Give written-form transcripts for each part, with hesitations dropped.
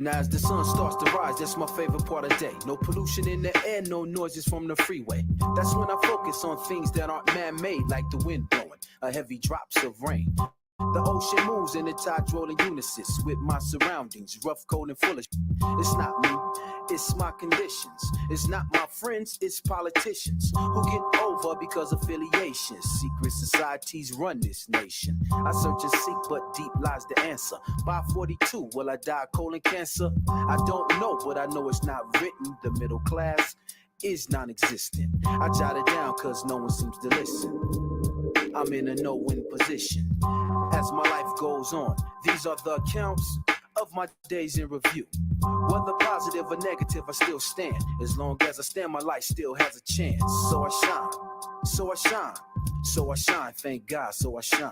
Now as the sun starts to rise, that's my favorite part of the day. No pollution in the air, no noises from the freeway. That's when I focus on things that aren't man-made, like the wind blowing, a heavy drops of rain. The ocean moves and the tides roll in unison with my surroundings, rough, cold, and full of shit. It's not me, it's my conditions. It's not my friends, it's politicians who get over because of affiliations. Secret societies run this nation. I search and seek, but deep lies the answer. By 42, will I die of colon cancer? I don't know, but I know it's not written. The middle class is non-existent. I jot it down cause no one seems to listen. I'm in a no-win position. As my life goes on, these are the accounts of my days in review. Whether positive or negative, I still stand. As long as I stand, my life still has a chance. So I shine, so I shine, so I shine, thank God, so I shine.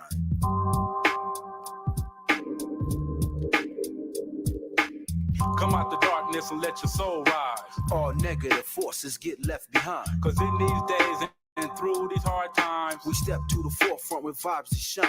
Come out the darkness and let your soul rise. All negative forces get left behind. Cause in these days and through these hard times, we step to the forefront with vibes to shine.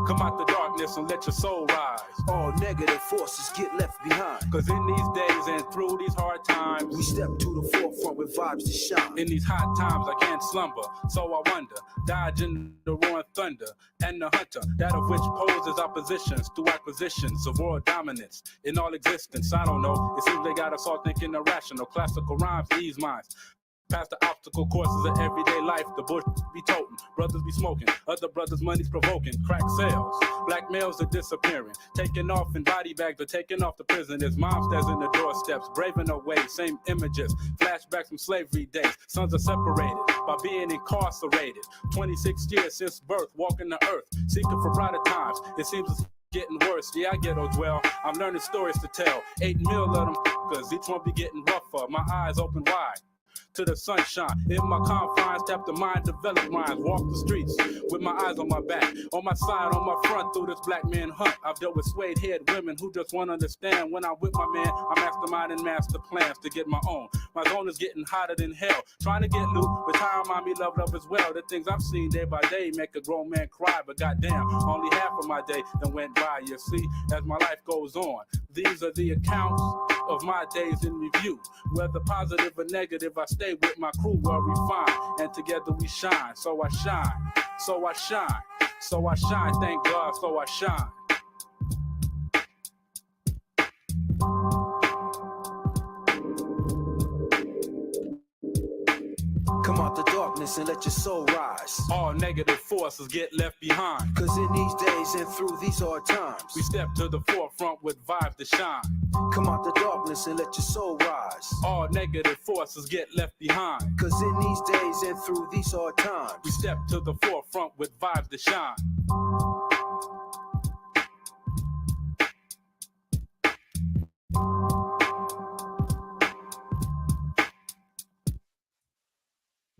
Come out the darkness and let your soul rise. All negative forces get left behind. Cause in these days and through these hard times, we step to the forefront with vibes to shine. In these hot times I can't slumber, so I wonder, dodging the roaring thunder and the hunter, that of which poses oppositions through acquisitions of world dominance in all existence. I don't know, it seems they got us all thinking irrational. Classical rhymes ease minds. Past the obstacle courses of everyday life, the bush be toting, brothers be smoking, other brothers' money's provoking, crack sales, black males are disappearing, taking off in body bags, are taking off the prisoners, mom stands in the doorsteps, braving away, same images, flashbacks from slavery days, sons are separated by being incarcerated, 26 years since birth, walking the earth, seeking for brighter times, it seems it's getting worse, yeah I get as well, I'm learning stories to tell, 8 mil of them f***ers, each one be getting rougher, my eyes open wide to the sunshine. In my confines, tap the mind, develop minds, walk the streets with my eyes on my back, on my side, on my front, through this black man hunt. I've dealt with suede haired women who just won't understand. When I'm with my man, I mastermind and master plans to get my own. My zone is getting hotter than hell. Trying to get loot, retire mommy, love as well. The things I've seen day by day make a grown man cry, but goddamn, only half of my day that went by. You see, as my life goes on, these are the accounts of my days in review. Whether positive or negative, I stay with my crew where we find, and together we shine. So I shine, so I shine, so I shine, thank God, so I shine. Come out the darkness and let your soul rise. All negative forces get left behind. Cause in these days and through these hard times, we step to the forefront with vibes to shine. Come out the darkness and let your soul rise. All negative forces get left behind. Cause in these days and through these hard times, we step to the forefront with vibes to shine.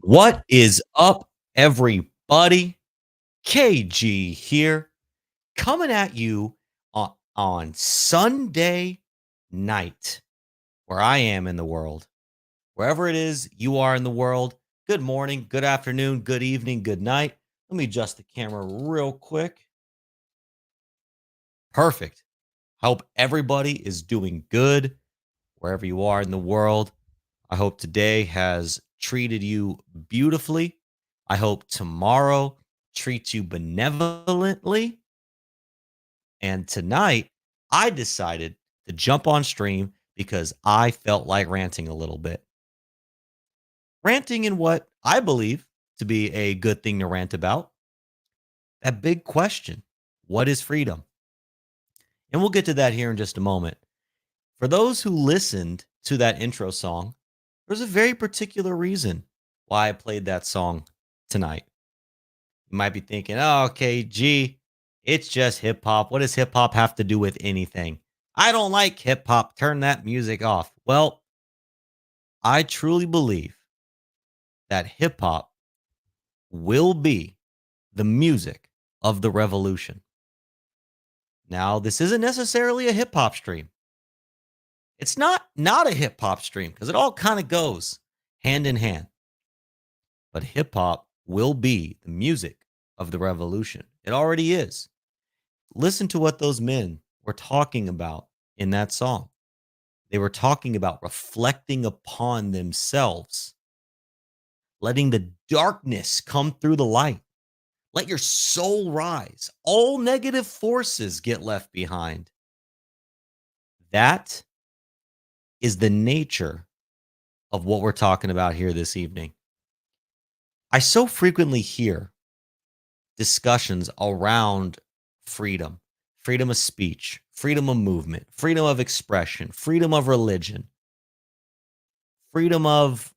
What is up, everybody? KG here, coming at you on Sunday night, where I am in the world. Wherever it is you are in the world, good morning, good afternoon, good evening, good night. Let me adjust the camera real quick. Perfect. Hope everybody is doing good wherever you are in the world. I hope today has treated you beautifully. I hope tomorrow treats you benevolently. And tonight, I decided to jump on stream because I felt like ranting a little bit. Ranting in what I believe to be a good thing to rant about. That big question: what is freedom? And we'll get to that here in just a moment. For those who listened to that intro song, there's a very particular reason why I played that song tonight. You might be thinking, oh, okay, gee, it's just hip hop. What does hip hop have to do with anything? I don't like hip hop. Turn that music off. Well, I truly believe that hip hop will be the music of the revolution. Now, this isn't necessarily a hip hop stream. It's not a hip hop stream because it all kind of goes hand in hand. But hip hop will be the music of the revolution. It already is. Listen to what those men were talking about in that song. They were talking about reflecting upon themselves, letting the darkness come through the light. Let your soul rise. All negative forces get left behind. That is the nature of what we're talking about here this evening. I so frequently hear discussions around freedom, freedom of speech, freedom of movement, freedom of expression, freedom of religion, freedom of,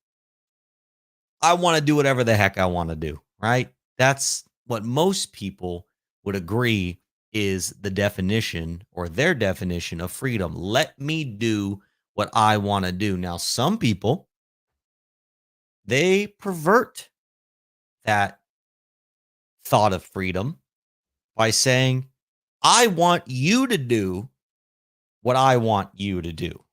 I want to do whatever the heck I want to do, right? That's what most people would agree is the definition or their definition of freedom. Let me do what I want to do. Now, some people, they pervert that thought of freedom by saying, I want you to do what I want you to do.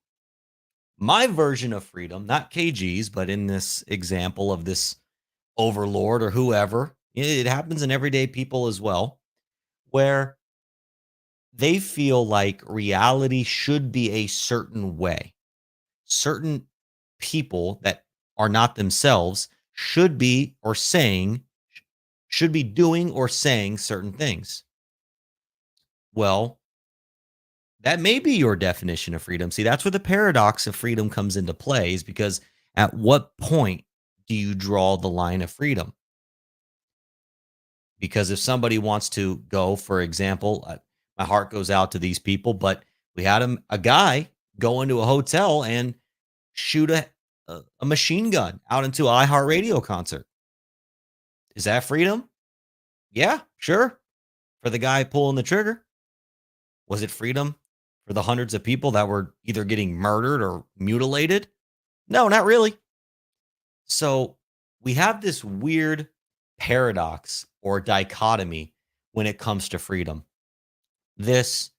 My version of freedom, not KG's, but in this example of this overlord or whoever, it happens in everyday people as well, where they feel like reality should be a certain way. Certain people that are not themselves should be doing or saying certain things. Well, that may be your definition of freedom. See, that's where the paradox of freedom comes into play, is because at what point do you draw the line of freedom? Because if somebody wants to go, for example, my heart goes out to these people, but we had a guy go into a hotel and shoot a machine gun out into an iHeartRadio concert. Is that freedom? Yeah, sure. For the guy pulling the trigger. Was it freedom for the hundreds of people that were either getting murdered or mutilated? No, not really. So we have this weird paradox or dichotomy when it comes to freedom. This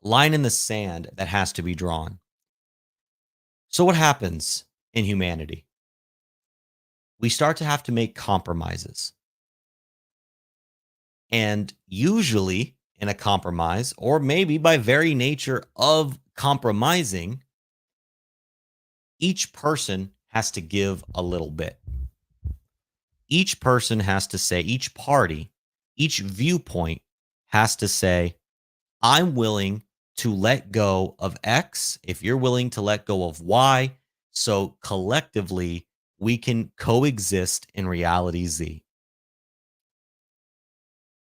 line in the sand that has to be drawn. So what happens in humanity? We start to have to make compromises. And usually in a compromise, or maybe by very nature of compromising, each person has to give a little bit. Each person has to say, each party, each viewpoint has to say, I'm willing to let go of X if you're willing to let go of Y. So collectively, we can coexist in reality Z.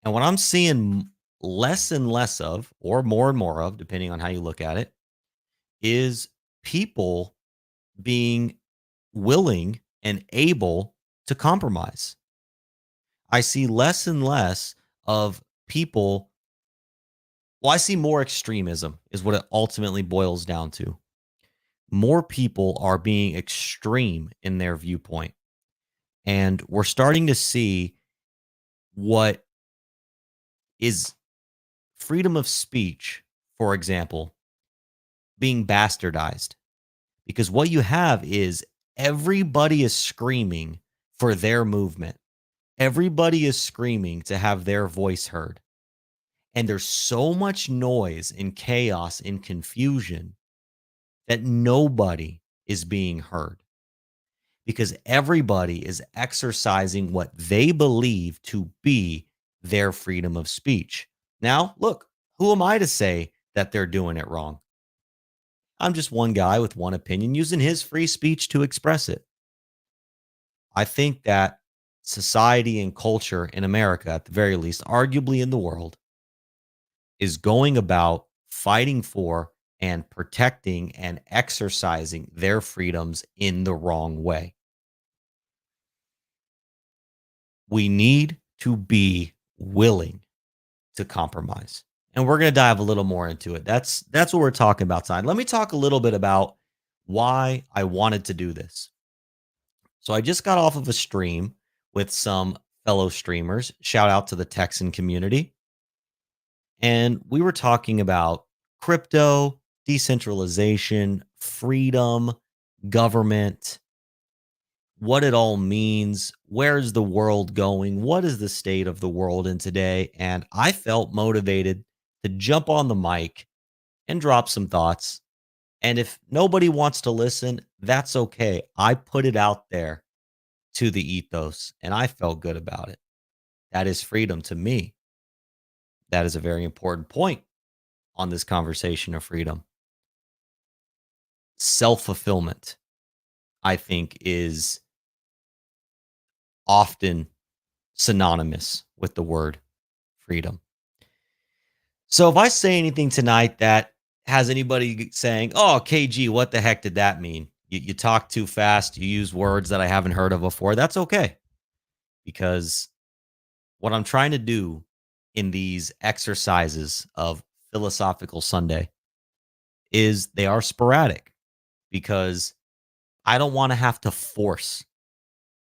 And what I'm seeing less and less of, or more and more of, depending on how you look at it, is people being willing and able to compromise. I see less and less of people. Well, I see more extremism is what it ultimately boils down to. More people are being extreme in their viewpoint. And we're starting to see what is freedom of speech, for example, being bastardized. Because what you have is everybody is screaming for their movement. Everybody is screaming to have their voice heard. And there's so much noise and chaos and confusion that nobody is being heard because everybody is exercising what they believe to be their freedom of speech. Now, look, who am I to say that they're doing it wrong? I'm just one guy with one opinion using his free speech to express it. I think that society and culture in America, at the very least, arguably in the world, is going about fighting for and protecting and exercising their freedoms in the wrong way. We need to be willing to compromise. And we're going to dive a little more into it. That's what we're talking about tonight. Let me talk a little bit about why I wanted to do this. So I just got off of a stream with some fellow streamers. Shout out to the Texan community. And we were talking about crypto, decentralization, freedom, government, what it all means, where's the world going, what is the state of the world in today. And I felt motivated to jump on the mic and drop some thoughts. And if nobody wants to listen, that's okay. I put it out there to the ethos and I felt good about it. That is freedom to me. That is a very important point on this conversation of freedom. Self-fulfillment, I think, is often synonymous with the word freedom. So if I say anything tonight that has anybody saying, oh, KG, what the heck did that mean? You talk too fast. You use words that I haven't heard of before. That's okay. Because what I'm trying to do in these exercises of Philosophical Sunday is they are sporadic because I don't want to have to force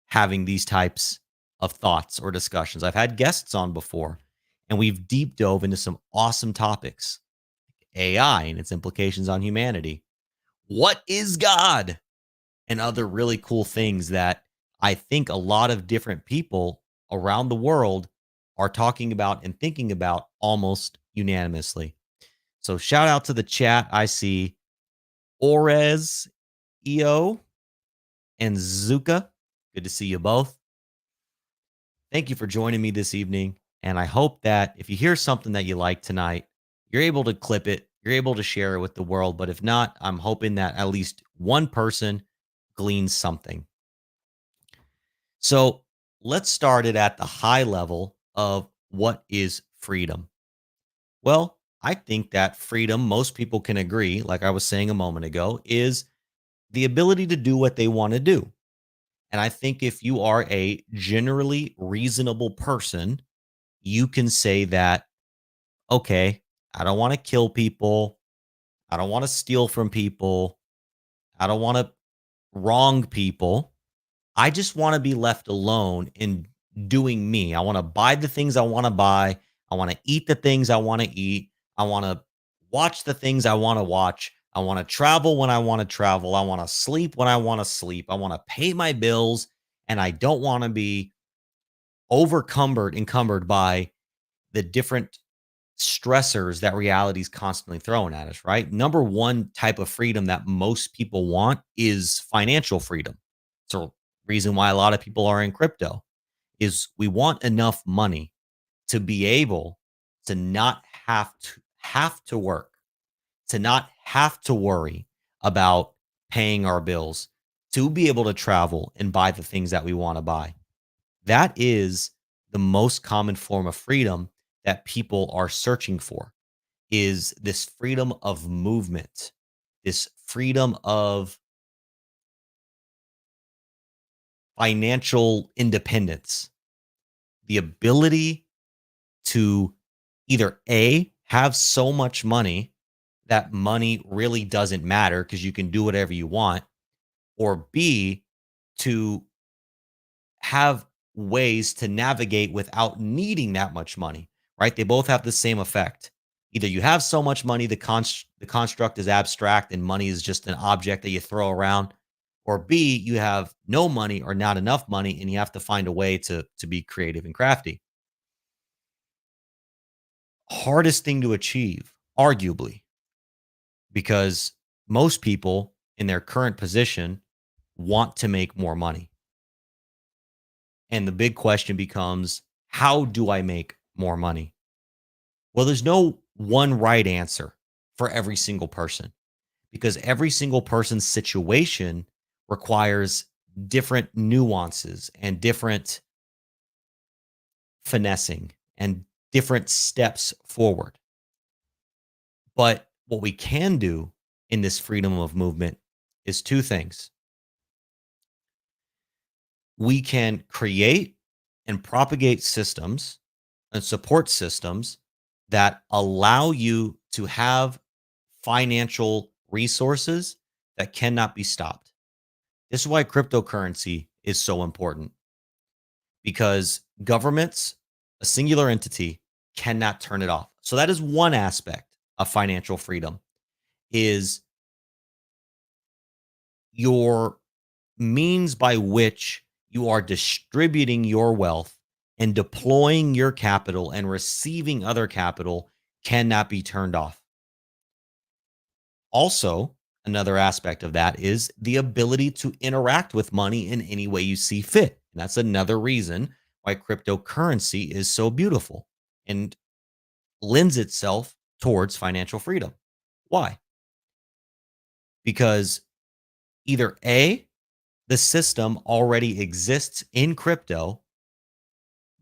having these types of thoughts or discussions. I've had guests on before and we've deep dove into some awesome topics. AI and its implications on humanity. What is God? And other really cool things that I think a lot of different people around the world are talking about and thinking about almost unanimously. So shout out to the chat. I see Orez, EO, and Zuka. Good to see you both. Thank you for joining me this evening. And I hope that if you hear something that you like tonight, you're able to clip it, you're able to share it with the world. But if not, I'm hoping that at least one person gleans something. So let's start it at the high level of what is freedom. Well, I think that freedom, most people can agree, like I was saying a moment ago, is the ability to do what they want to do. And I think if you are a generally reasonable person, you can say that, okay, I don't want to kill people. I don't want to steal from people. I don't want to wrong people. I just want to be left alone in doing me. I want to buy the things I want to buy. I want to eat the things I want to eat. I want to watch the things I want to watch. I want to travel when I want to travel. I want to sleep when I want to sleep. I want to pay my bills. And I don't want to be encumbered by the different stressors that reality is constantly throwing at us, right? Number one type of freedom that most people want is financial freedom. So reason why a lot of people are in crypto is we want enough money to be able to not have to work, to not have to worry about paying our bills, to be able to travel and buy the things that we want to buy. That is the most common form of freedom that people are searching for, is this freedom of movement, this freedom of financial independence, the ability to either A, have so much money that money really doesn't matter because you can do whatever you want, or B, to have ways to navigate without needing that much money, right? They both have the same effect. Either you have so much money, the construct is abstract and money is just an object that you throw around, or B, you have no money or not enough money and you have to find a way to be creative and crafty. Hardest thing to achieve, arguably, because most people in their current position want to make more money. And the big question becomes, how do I make more money? Well, there's no one right answer for every single person because every single person's situation requires different nuances and different finessing and different steps forward. But what we can do in this freedom of movement is two things. We can create and propagate systems and support systems that allow you to have financial resources that cannot be stopped. This is why cryptocurrency is so important because governments, a singular entity, cannot turn it off. So that is one aspect of financial freedom is your means by which you are distributing your wealth and deploying your capital and receiving other capital cannot be turned off. Also, another aspect of that is the ability to interact with money in any way you see fit. And that's another reason why cryptocurrency is so beautiful and lends itself towards financial freedom. Why? Because either A, the system already exists in crypto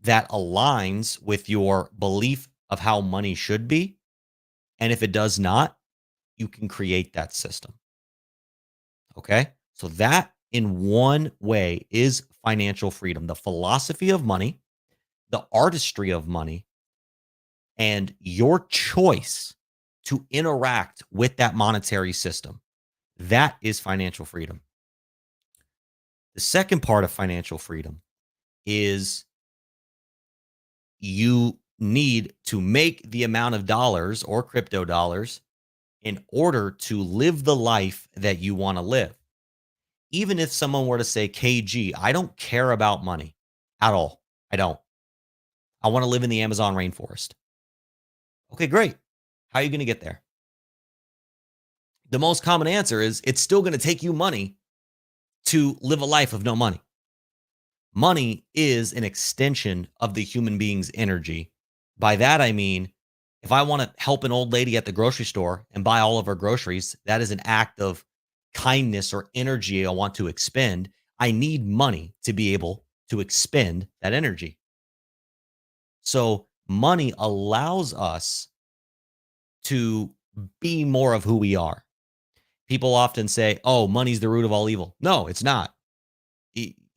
that aligns with your belief of how money should be. And if it does not, you can create that system. Okay. So that in one way is financial freedom, the philosophy of money, the artistry of money, and your choice to interact with that monetary system. That is financial freedom. The second part of financial freedom is you need to make the amount of dollars or crypto dollars in order to live the life that you want to live. Even if someone were to say, KG, I don't care about money at all. I don't. I want to live in the Amazon rainforest. Okay, great. How are you going to get there? The most common answer is it's still going to take you money to live a life of no money. Money is an extension of the human being's energy. By that, I mean, if I want to help an old lady at the grocery store and buy all of her groceries, that is an act of kindness or energy I want to expend. I need money to be able to expend that energy. So money allows us to be more of who we are. People often say, oh, money's the root of all evil. No, it's not.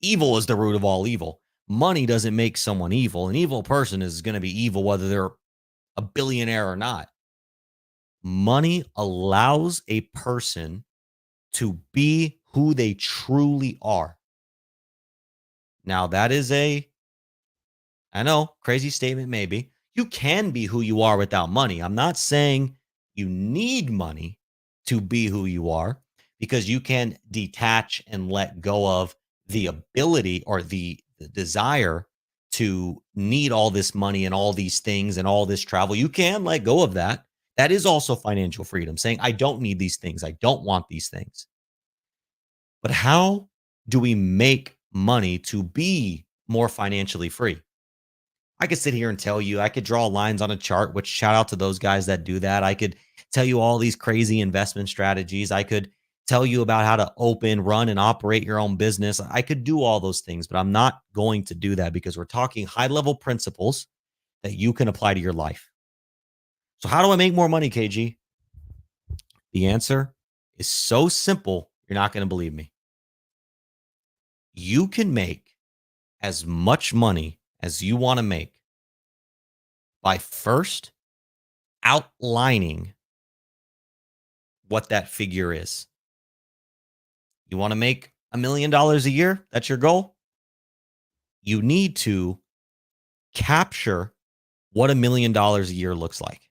Evil is the root of all evil. Money doesn't make someone evil. An evil person is going to be evil whether they're a billionaire or not. Money allows a person to be who they truly are. Now, that is I know, crazy statement maybe. You can be who you are without money. I'm not saying you need money to be who you are because you can detach and let go of the ability or the desire to need all this money and all these things and all this travel. You can let go of that. That is also financial freedom, saying, I don't need these things. I don't want these things. But how do we make money to be more financially free? I could sit here and tell you, I could draw lines on a chart, which shout out to those guys that do that. I could tell you all these crazy investment strategies. I could tell you about how to open, run, and operate your own business. I could do all those things, but I'm not going to do that because we're talking high level principles that you can apply to your life. So, how do I make more money, KG? The answer is so simple, you're not going to believe me. You can make as much money as you want to make by first outlining what that figure is. You want to make $1 million a year? That's your goal? You need to capture what $1 million a year looks like.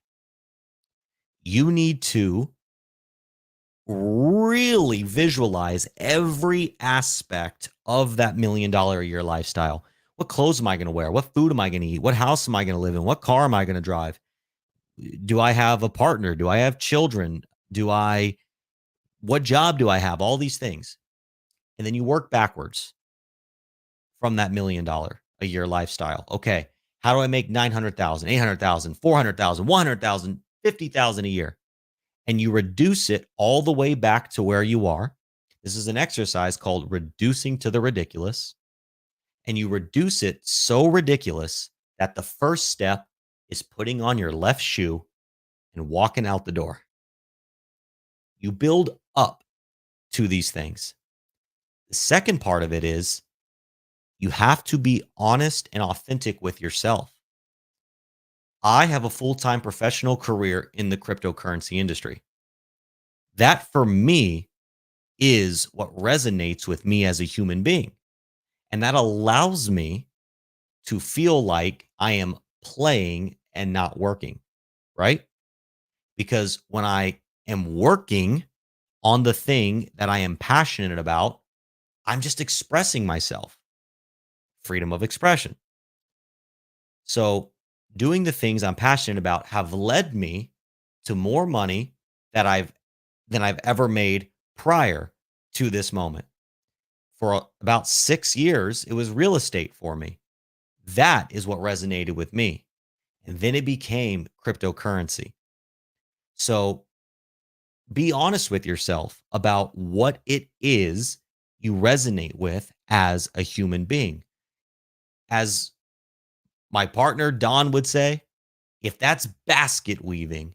You need to really visualize every aspect of that $1 million a year lifestyle. What clothes am I going to wear? What food am I going to eat? What house am I going to live in? What car am I going to drive? Do I have a partner? Do I have children? What job do I have? All these things. And then you work backwards from that $1 million a year lifestyle. Okay. How do I make 900,000, 800,000, 400,000, 100,000, 50,000 a year? And you reduce it all the way back to where you are. This is an exercise called reducing to the ridiculous. And you reduce it so ridiculous that the first step is putting on your left shoe and walking out the door. You build up to these things. The second part of it is you have to be honest and authentic with yourself. I have a full-time professional career in the cryptocurrency industry. That for me is what resonates with me as a human being. And that allows me to feel like I am playing and not working, right? Because when I am working on the thing that I am passionate about, I'm just expressing myself. Freedom of expression. So doing the things I'm passionate about have led me to more money than I've ever made prior to this moment. For about 6 years, it was real estate for me. That is what resonated with me. And then it became cryptocurrency. So be honest with yourself about what it is you resonate with as a human being. As my partner, Don, would say, if that's basket weaving,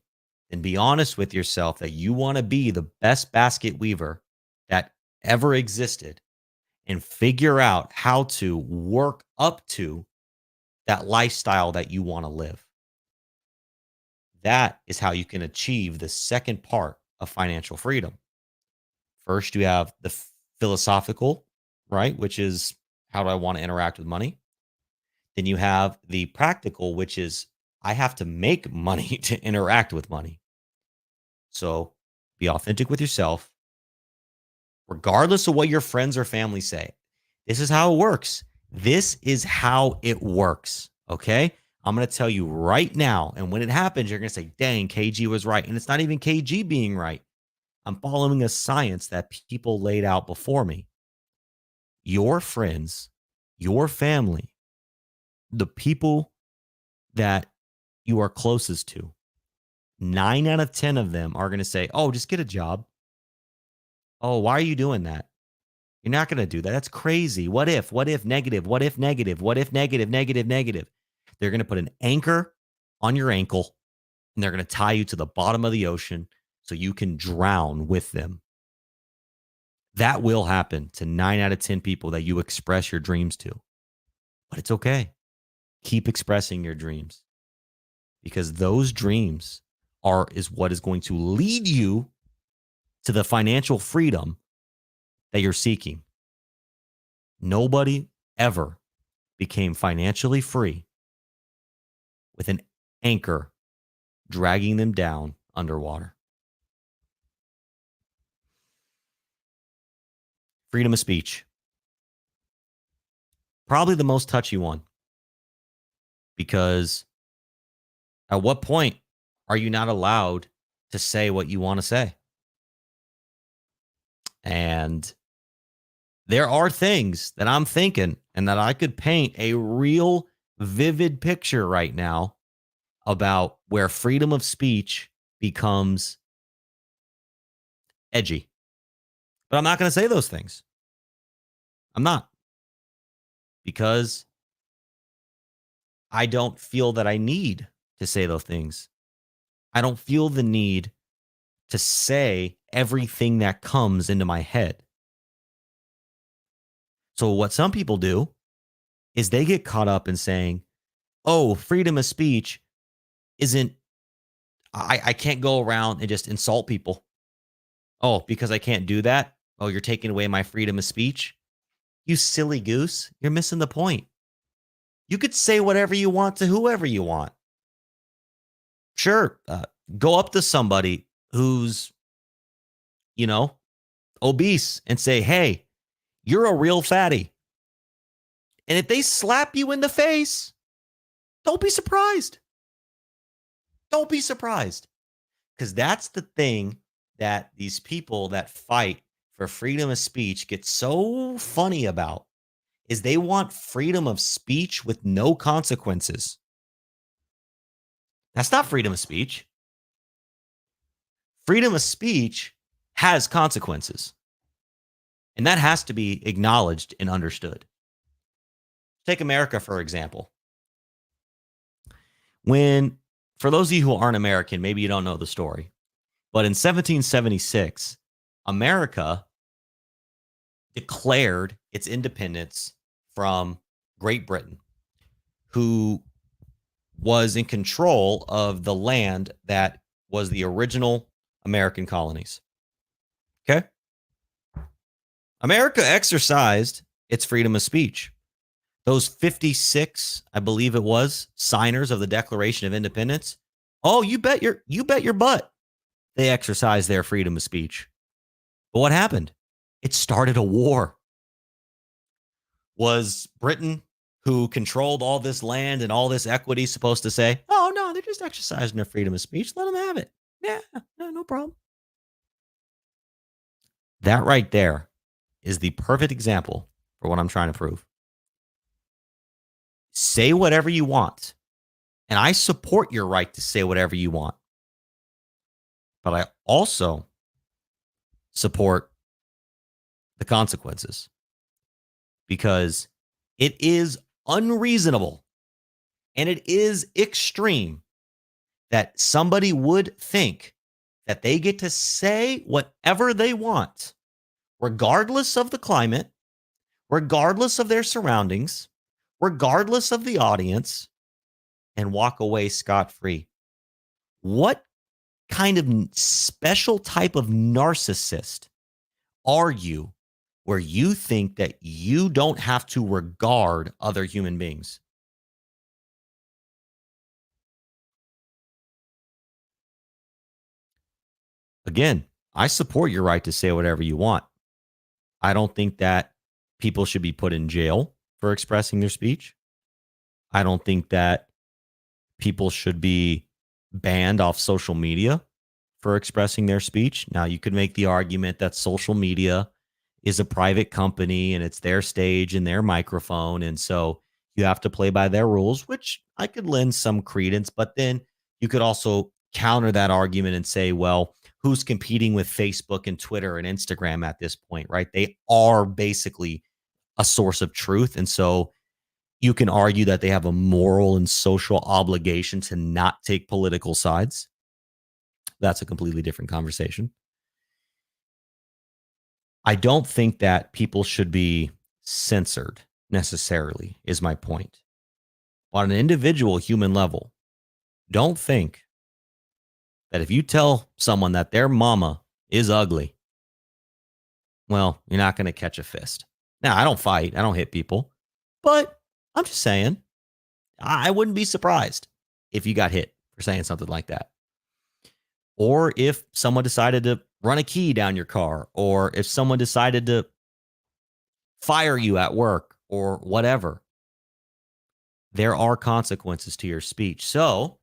then be honest with yourself that you want to be the best basket weaver that ever existed and figure out how to work up to that lifestyle that you want to live. That is how you can achieve the second part of financial freedom. First, you have the philosophical, right? Which is how do I want to interact with money? Then you have the practical, which is I have to make money to interact with money. So be authentic with yourself, regardless of what your friends or family say. This is how it works. This is how it works. Okay. I'm going to tell you right now. And when it happens, you're going to say, dang, KG was right. And it's not even KG being right. I'm following a science that people laid out before me. Your friends, your family, the people that you are closest to, 9 out of 10 of them are going to say, oh, just get a job. Oh, why are you doing that? You're not going to do that. That's crazy. What if negative? What if negative? What if negative, negative, negative? They're going to put an anchor on your ankle and they're going to tie you to the bottom of the ocean so you can drown with them. That will happen to 9 out of 10 people that you express your dreams to. But it's okay. Keep expressing your dreams because those dreams is what is going to lead you to the financial freedom that you're seeking. Nobody ever became financially free with an anchor dragging them down underwater. Freedom of speech. Probably the most touchy one. Because at what point are you not allowed to say what you want to say? And there are things that I'm thinking and that I could paint a real vivid picture right now about where freedom of speech becomes edgy. But I'm not going to say those things. I'm not. Because I don't feel that I need to say those things. I don't feel the need to say everything that comes into my head. So what some people do is they get caught up in saying, oh, freedom of speech isn't, I can't go around and just insult people. Oh, because I can't do that? Oh, you're taking away my freedom of speech? You silly goose. You're missing the point. You could say whatever you want to whoever you want. Sure, go up to somebody who's obese and say, hey, you're a real fatty. And if they slap you in the face, don't be surprised. Don't be surprised. Because that's the thing that these people that fight for freedom of speech get so funny about, is they want freedom of speech with no consequences. That's not freedom of speech. Freedom of speech has consequences. And that has to be acknowledged and understood. Take America, for example. For those of you who aren't American, maybe you don't know the story, but in 1776, America declared its independence from Great Britain, who was in control of the land that was the original American colonies. Okay? America exercised its freedom of speech. Those 56, I believe it was, signers of the Declaration of Independence. Oh, you bet your butt they exercised their freedom of speech. But what happened? It started a war. Was Britain, who controlled all this land and all this equity, supposed to say, oh, no, they're just exercising their freedom of speech. Let them have it. Yeah, no problem. That right there is the perfect example for what I'm trying to prove. Say whatever you want. And I support your right to say whatever you want. But I also support the consequences, because it is unreasonable and it is extreme that somebody would think that they get to say whatever they want, regardless of the climate, regardless of their surroundings, regardless of the audience, and walk away scot-free. What kind of special type of narcissist are you where you think that you don't have to regard other human beings? Again, I support your right to say whatever you want. I don't think that people should be put in jail for expressing their speech. I don't think that people should be banned off social media for expressing their speech. Now, you could make the argument that social media is a private company and it's their stage and their microphone. And so you have to play by their rules, which I could lend some credence. But then you could also counter that argument and say, well, who's competing with Facebook and Twitter and Instagram at this point, right? They are basically a source of truth. And so you can argue that they have a moral and social obligation to not take political sides. That's a completely different conversation. I don't think that people should be censored necessarily, is my point. On an individual human level, don't think that if you tell someone that their mama is ugly, well, you're not going to catch a fist. Now, I don't fight. I don't hit people. But I'm just saying, I wouldn't be surprised if you got hit for saying something like that. Or if someone decided to run a key down your car, or if someone decided to fire you at work or whatever. There are consequences to your speech. So,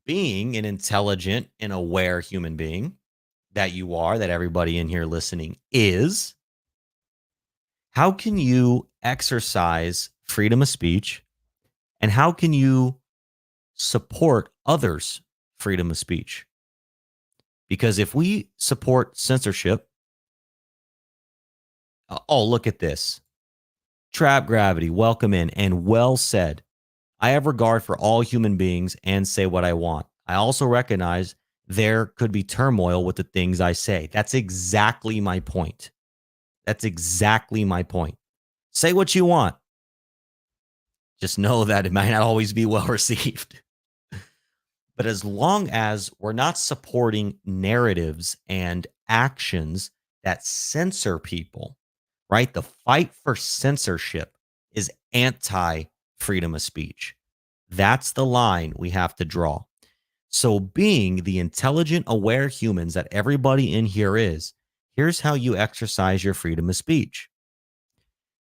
being an intelligent and aware human being that you are, that everybody in here listening is, how can you exercise freedom of speech, and how can you support others' freedom of speech? Because if we support censorship, oh, look at this. Trap Gravity, welcome in, and well said. I have regard for all human beings and say what I want. I also recognize there could be turmoil with the things I say. That's exactly my point. That's exactly my point. Say what you want. Just know that it might not always be well received. But as long as we're not supporting narratives and actions that censor people, right? The fight for censorship is anti-freedom of speech. That's the line we have to draw. So, being the intelligent, aware humans that everybody in here is, here's how you exercise your freedom of speech.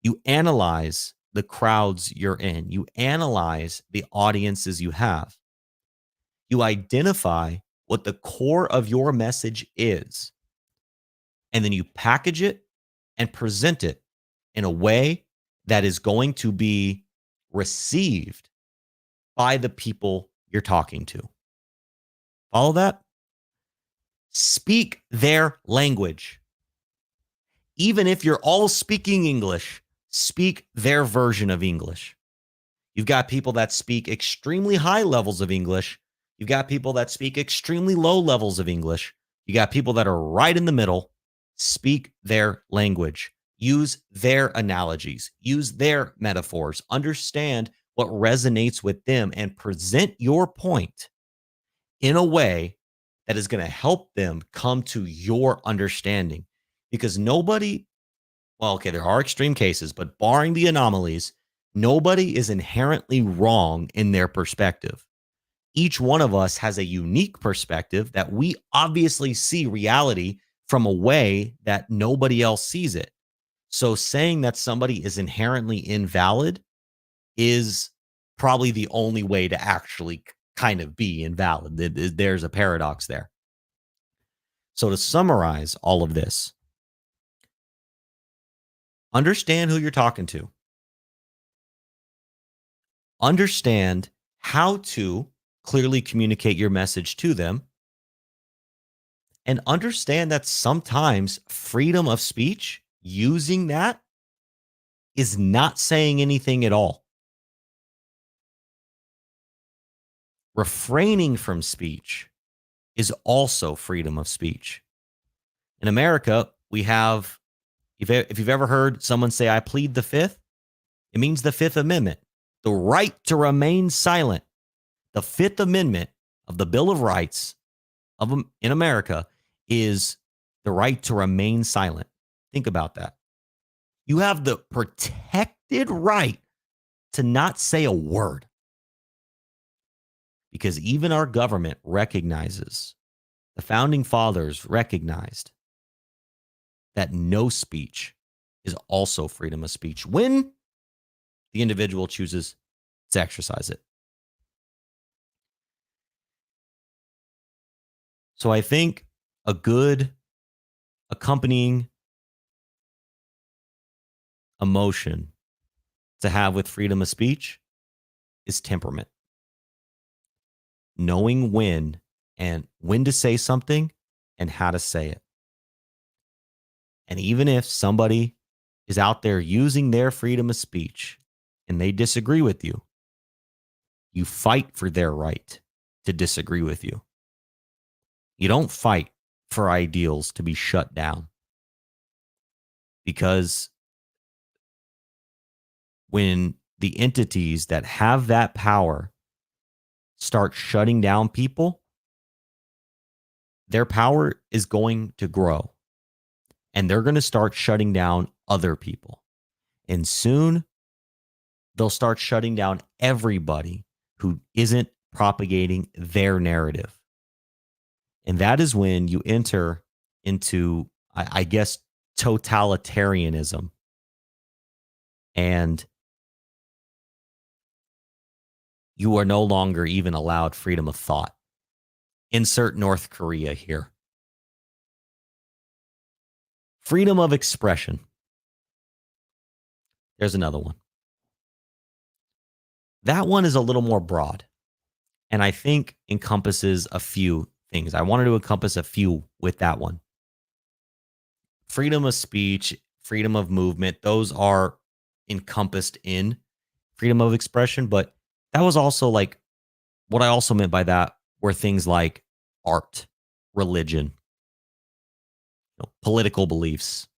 You analyze the crowds you're in, you analyze the audiences you have, you identify what the core of your message is, and then you package it and present it in a way that is going to be received by the people you're talking to. Follow that? Speak their language. Even if you're all speaking English, speak their version of English. You've got people that speak extremely high levels of English. You've got people that speak extremely low levels of English. You got people that are right in the middle. Speak their language. Use their analogies. Use their metaphors. Understand what resonates with them and present your point in a way that is going to help them come to your understanding. Because nobody, well, okay, there are extreme cases, but barring the anomalies, nobody is inherently wrong in their perspective. Each one of us has a unique perspective that we obviously see reality from a way that nobody else sees it. So saying that somebody is inherently invalid is probably the only way to actually kind of be invalid. There's a paradox there. So to summarize all of this, understand who you're talking to. Understand how to clearly communicate your message to them. And understand that sometimes freedom of speech, using that, is not saying anything at all. Refraining from speech is also freedom of speech. In America, we have, if you've ever heard someone say, I plead the fifth, it means the Fifth Amendment, the right to remain silent. The Fifth Amendment of the Bill of Rights in America is the right to remain silent. Think about that. You have the protected right to not say a word. Because even our government recognizes, the founding fathers recognized that no speech is also freedom of speech when the individual chooses to exercise it. So I think a good accompanying emotion to have with freedom of speech is temperament. Knowing when to say something and how to say it. And even if somebody is out there using their freedom of speech and they disagree with you, you fight for their right to disagree with you. You don't fight for ideals to be shut down. Because when the entities that have that power start shutting down people, their power is going to grow. And they're going to start shutting down other people. And soon, they'll start shutting down everybody who isn't propagating their narrative. And that is when you enter into, I guess, totalitarianism. And you are no longer even allowed freedom of thought. Insert North Korea here. Freedom of expression. There's another one. That one is a little more broad, and I think encompasses a few things. I wanted to encompass a few with that one. Freedom of speech, freedom of movement, those are encompassed in freedom of expression, but that was also like, what I also meant by that were things like art, religion, political beliefs.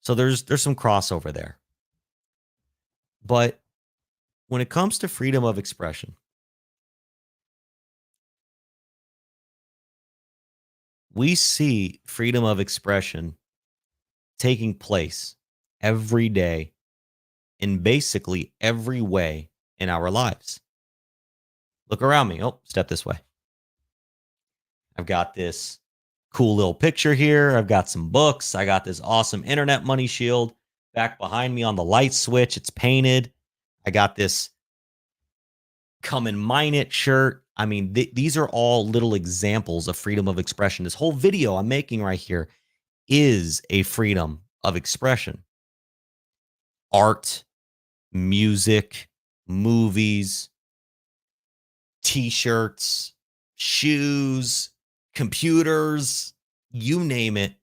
So there's some crossover there. But when it comes to freedom of expression, we see freedom of expression taking place every day in basically every way in our lives. Look around me. Oh, step this way. I've got this cool little picture here. I've got some books. I got this awesome internet money shield back behind me on the light switch. It's painted. I got this come and mine it shirt. I mean, these are all little examples of freedom of expression. This whole video I'm making right here is a freedom of expression. Art, music, movies, t-shirts, shoes, computers, you name it.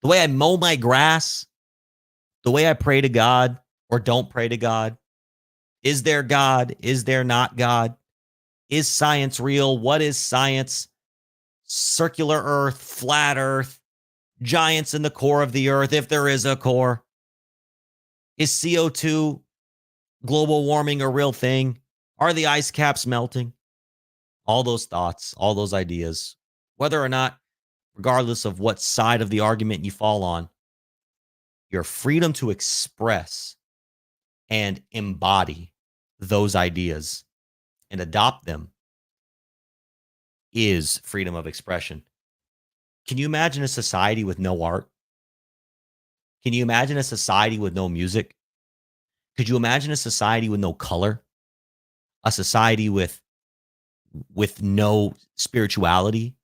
The way I mow my grass, the way I pray to God or don't pray to God. Is there God? Is there not God? Is science real? What is science? Circular earth, flat earth, giants in the core of the earth, if there is a core. Is CO2 global warming a real thing? Are the ice caps melting? All those thoughts, all those ideas, whether or not, regardless of what side of the argument you fall on, your freedom to express and embody those ideas and adopt them is freedom of expression. Can you imagine a society with no art? Can you imagine a society with no music? Could you imagine a society with no color? A society with no spirituality,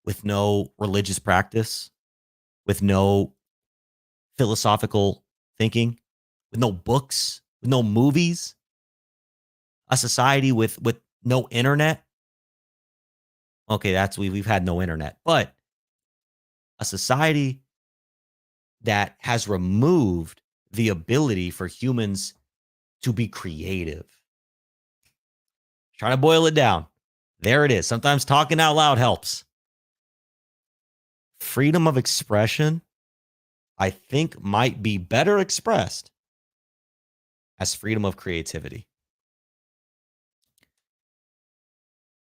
with no religious practice, with no philosophical thinking, with no books, with no movies, a society with no internet? Okay, we've had no internet, but a society that has removed the ability for humans to be creative. Trying to boil it down. There it is. Sometimes talking out loud helps. Freedom of expression, I think, might be better expressed as freedom of creativity.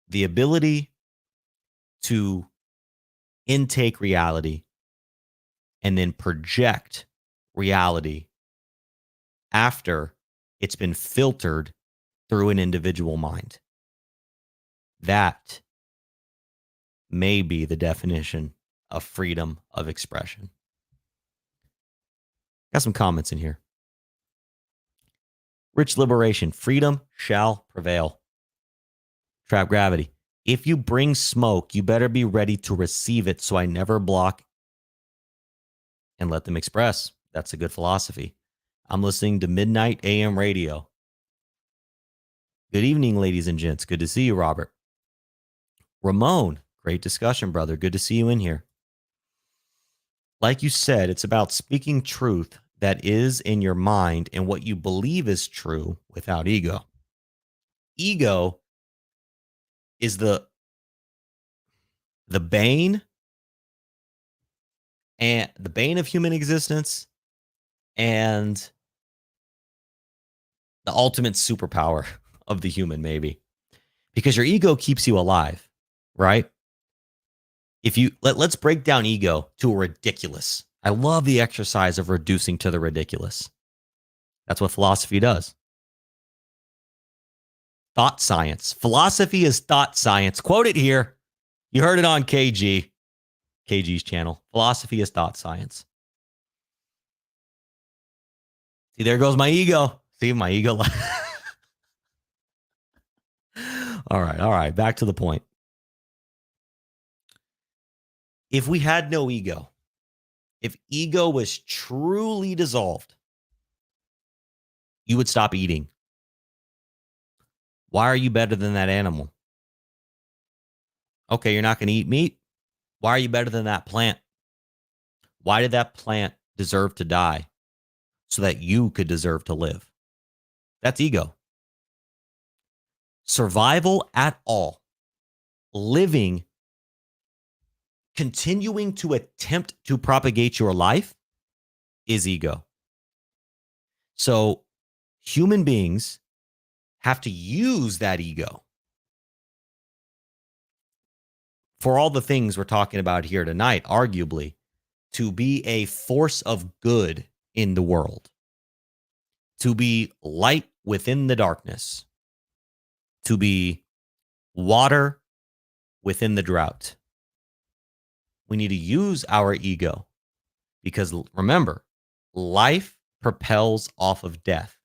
The ability to intake reality and then project reality after it's been filtered through an individual mind. That may be the definition of freedom of expression. Got some comments in here. Rich Liberation, freedom shall prevail. Trap Gravity, if you bring smoke, you better be ready to receive it, so I never block and let them express. That's a good philosophy. I'm listening to Midnight AM Radio. Good evening, ladies and gents. Good to see you, Robert. Ramon, great discussion, brother. Good to see you in here. Like you said, it's about speaking truth that is in your mind and what you believe is true without ego. Ego is the bane of human existence and the ultimate superpower of the human, maybe, because your ego keeps you alive, right? If you let's break down ego to a ridiculous. I love the exercise of reducing to the ridiculous. That's what philosophy does. Thought science. Philosophy is thought science. Quote it here. You heard it on KG's channel. Philosophy is thought science. See, there goes my ego. See, my ego. All right. Back to the point. If we had no ego, if ego was truly dissolved, you would stop eating. Why are you better than that animal? Okay, you're not going to eat meat. Why are you better than that plant? Why did that plant deserve to die so that you could deserve to live? That's ego. Survival at all, living, continuing to attempt to propagate your life is ego. So human beings have to use that ego for all the things we're talking about here tonight, arguably, to be a force of good in the world, to be light within the darkness, to be water within the drought, We need to use our ego because remember, life propels off of death.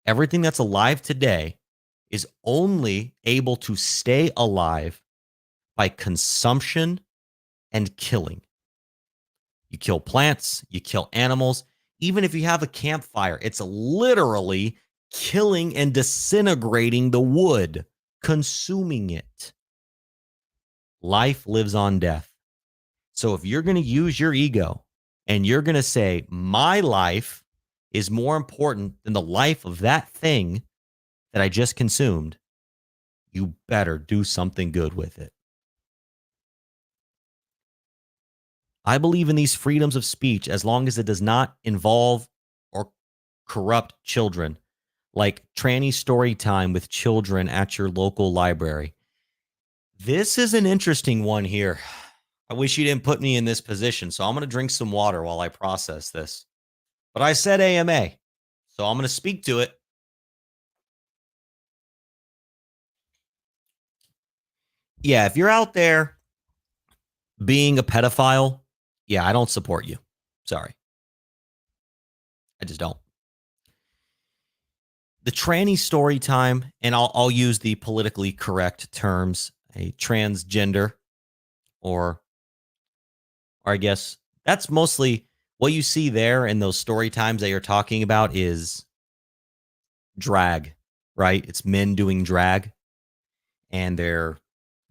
Everything that's alive today is only able to stay alive by consumption and killing. You kill plants, you kill animals. Even if you have a campfire, it's literally killing and disintegrating the wood, consuming it. Life lives on death. So if you're going to use your ego and you're going to say, my life is more important than the life of that thing that I just consumed, you better do something good with it. I believe in these freedoms of speech as long as it does not involve or corrupt children, like tranny story time with children at your local library. This is an interesting one here. I wish you didn't put me in this position, so I'm going to drink some water while I process this. But I said AMA, so I'm going to speak to it. Yeah, if you're out there being a pedophile, yeah, I don't support you. Sorry. I just don't. The tranny story time, and I'll use the politically correct terms, a transgender, or I guess that's mostly what you see there in those story times that you're talking about is drag, right? It's men doing drag, and they're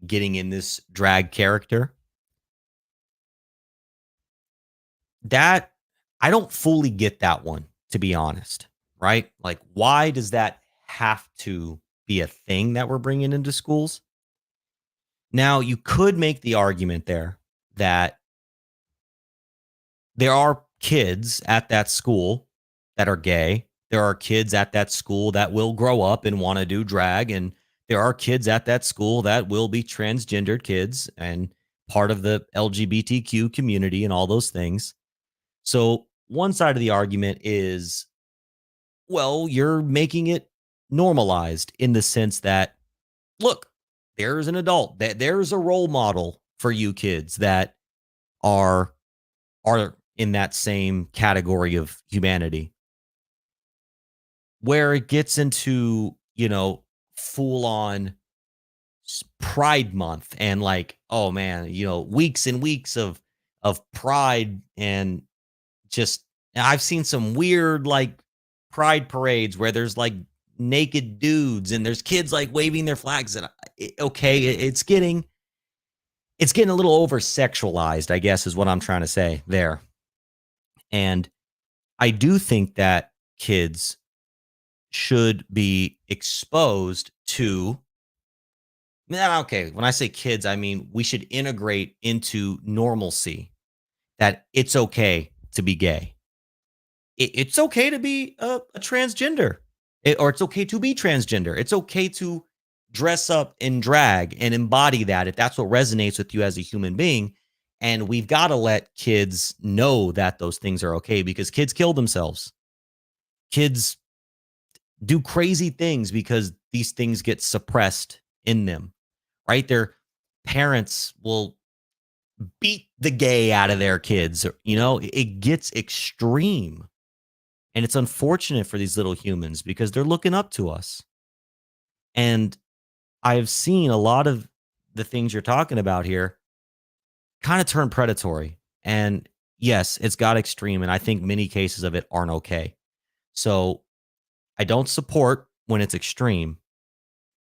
getting in this drag character. That I don't fully get that one, to be honest, right? Like, why does that have to be a thing that we're bringing into schools? Now, you could make the argument there that there are kids at that school that are gay. There are kids at that school that will grow up and want to do drag. And there are kids at that school that will be transgendered kids and part of the LGBTQ community and all those things. So one side of the argument is, well, you're making it normalized in the sense that, look, there's an adult, that there's a role model for you kids that are in that same category of humanity. Where it gets into, full on Pride Month and like, oh man, weeks and weeks of pride, and just I've seen some weird like pride parades where there's like naked dudes and there's kids like waving their flags, and it's getting a little over sexualized, I guess is what I'm trying to say there. And I do think that kids should be exposed to, okay, when I say kids, I mean we should integrate into normalcy that it's okay to be gay. It's okay to be a transgender, or it's okay to be transgender. It's okay to dress up in drag and embody that if that's what resonates with you as a human being. And we've got to let kids know that those things are okay, because kids kill themselves. Kids do crazy things because these things get suppressed in them, right? Their parents will beat the gay out of their kids. It gets extreme. And it's unfortunate for these little humans because they're looking up to us. And I've seen a lot of the things you're talking about here kind of turn predatory. And yes, it's got extreme. And I think many cases of it aren't okay. So I don't support when it's extreme,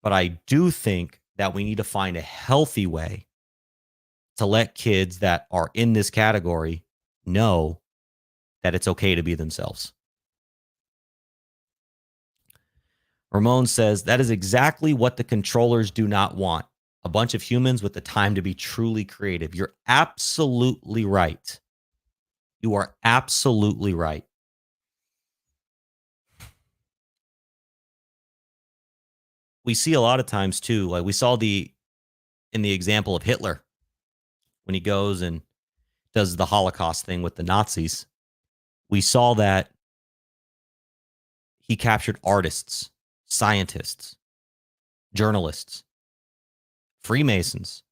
but I do think that we need to find a healthy way to let kids that are in this category know that it's okay to be themselves. Ramon says that is exactly what the controllers do not want. A bunch of humans with the time to be truly creative. You're absolutely right. You are absolutely right. We see a lot of times too, like we saw in the example of Hitler, when he goes and does the Holocaust thing with the Nazis. We saw that he captured artists, scientists, journalists, Freemasons,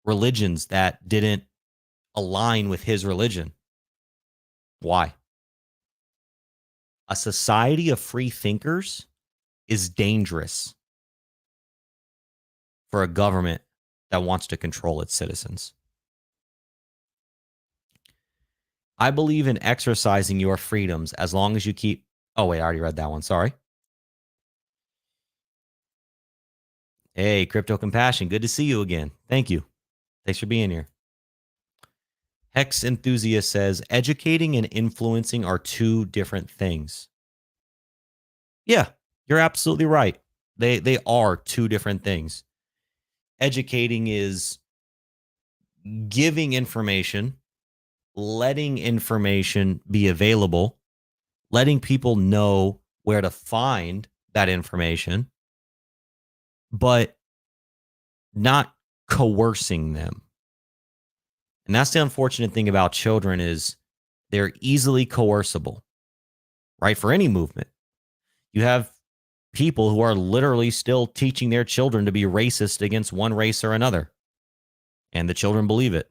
religions that didn't align with his religion. Why? A society of free thinkers is dangerous for a government that wants to control its citizens. I believe in exercising your freedoms as long as you keep. Oh, wait, I already read that one. Sorry. Hey, Crypto Compassion. Good to see you again. Thank you. Thanks for being here. Hex Enthusiast says, educating and influencing are two different things. Yeah, you're absolutely right. They are two different things. Educating is giving information, letting information be available, letting people know where to find that information, but not coercing them. And that's the unfortunate thing about children is they're easily coercible, right? For any movement. You have people who are literally still teaching their children to be racist against one race or another, and the children believe it.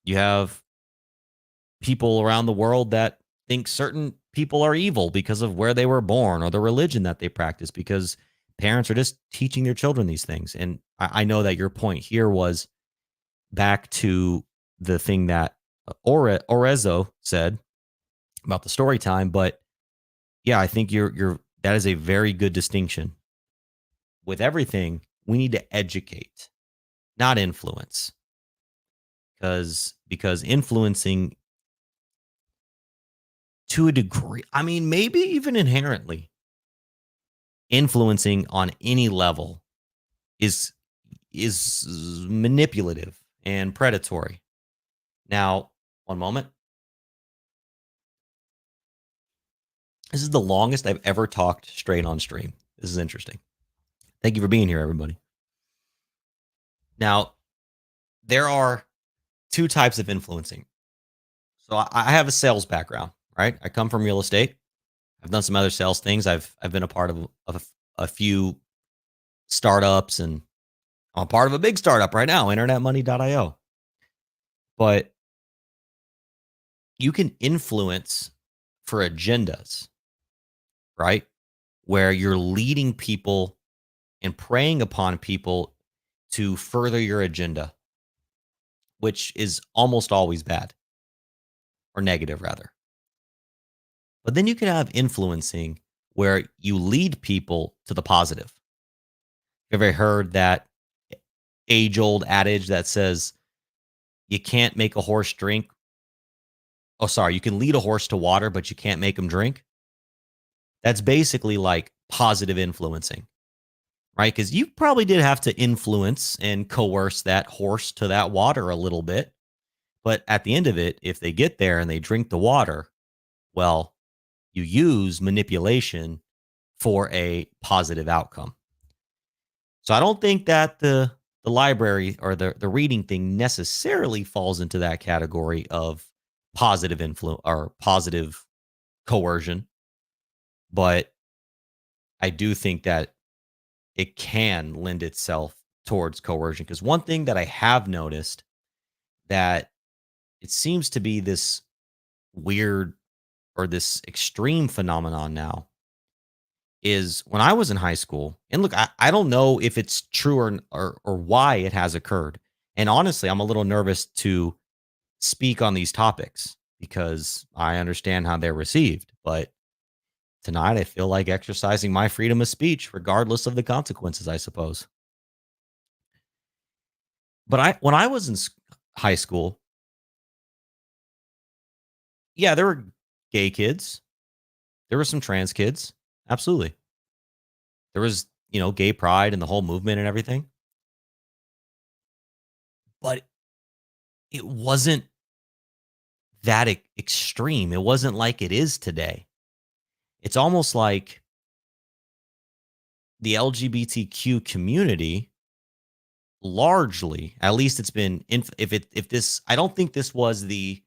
You have people around the world that think certain people are evil because of where they were born or the religion that they practice, because parents are just teaching their children these things. And I know that your point here was back to the thing that Orezzo said about the story time, but yeah, I think that is a very good distinction. With everything, we need to educate, not influence, because influencing to a degree, I mean, maybe even inherently, influencing on any level is manipulative and predatory. Now, one moment. This is the longest I've ever talked straight on stream. This is interesting. Thank you for being here, everybody. Now, there are two types of influencing. So I have a sales background, right? I come from real estate. I've done some other sales things. I've been a part of a few startups, and I'm a part of a big startup right now, internetmoney.io. But you can influence for agendas, right? Where you're leading people and preying upon people to further your agenda, which is almost always bad or negative, rather. But then you can have influencing where you lead people to the positive. Have you ever heard that age-old adage that says you can't make a horse drink? Oh, sorry, you can lead a horse to water, but you can't make him drink. That's basically like positive influencing, right? Because you probably did have to influence and coerce that horse to that water a little bit. But at the end of it, if they get there and they drink the water, well, you use manipulation for a positive outcome. So I don't think that the library or the reading thing necessarily falls into that category of positive influence or positive coercion. But I do think that it can lend itself towards coercion. Because one thing that I have noticed that it seems to be this weird or this extreme phenomenon now is when I was in high school, and look, I don't know if it's true or why it has occurred. And honestly, I'm a little nervous to speak on these topics because I understand how they're received. But tonight, I feel like exercising my freedom of speech, regardless of the consequences, I suppose. But when I was in high school, yeah, there were gay kids. There were some trans kids. Absolutely. There was, gay pride and the whole movement and everything. But it wasn't that extreme. It wasn't like it is today. It's almost like the LGBTQ community largely, at least it's been I don't think this was the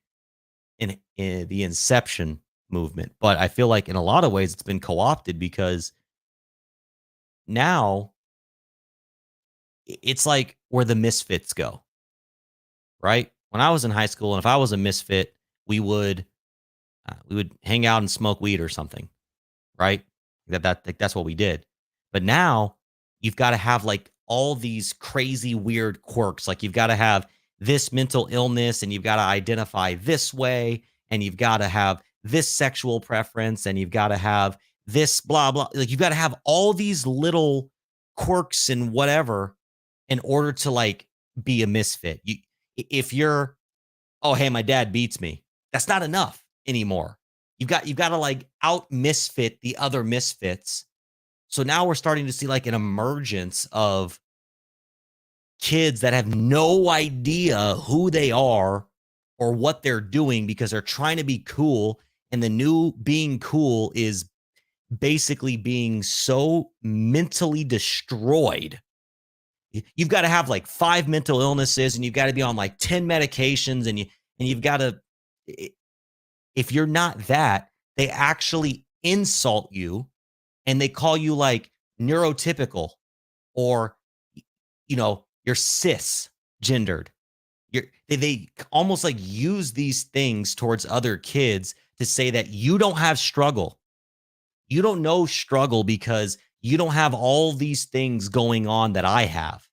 inception movement, but I feel like in a lot of ways it's been co-opted because now it's like where the misfits go, right? when I was in high school, and if I was a misfit, we would hang out and smoke weed or something, right? That's what we did. But now you've got to have like all these crazy weird quirks. Like you've got to have this mental illness and you've got to identify this way and you've got to have this sexual preference and you've got to have this blah blah. Like you've got to have all these little quirks and whatever in order to like be a misfit. If you're, oh hey, my dad beats me, that's not enough anymore. You've got to like out misfit the other misfits. So now we're starting to see like an emergence of kids that have no idea who they are or what they're doing because they're trying to be cool. And the new being cool is basically being so mentally destroyed. You've got to have like 5 mental illnesses and you've got to be on like 10 medications and you've got to, if you're not that, they actually insult you and they call you like neurotypical or you're cisgendered. They almost like use these things towards other kids to say that you don't have struggle. You don't know struggle because you don't have all these things going on that I have.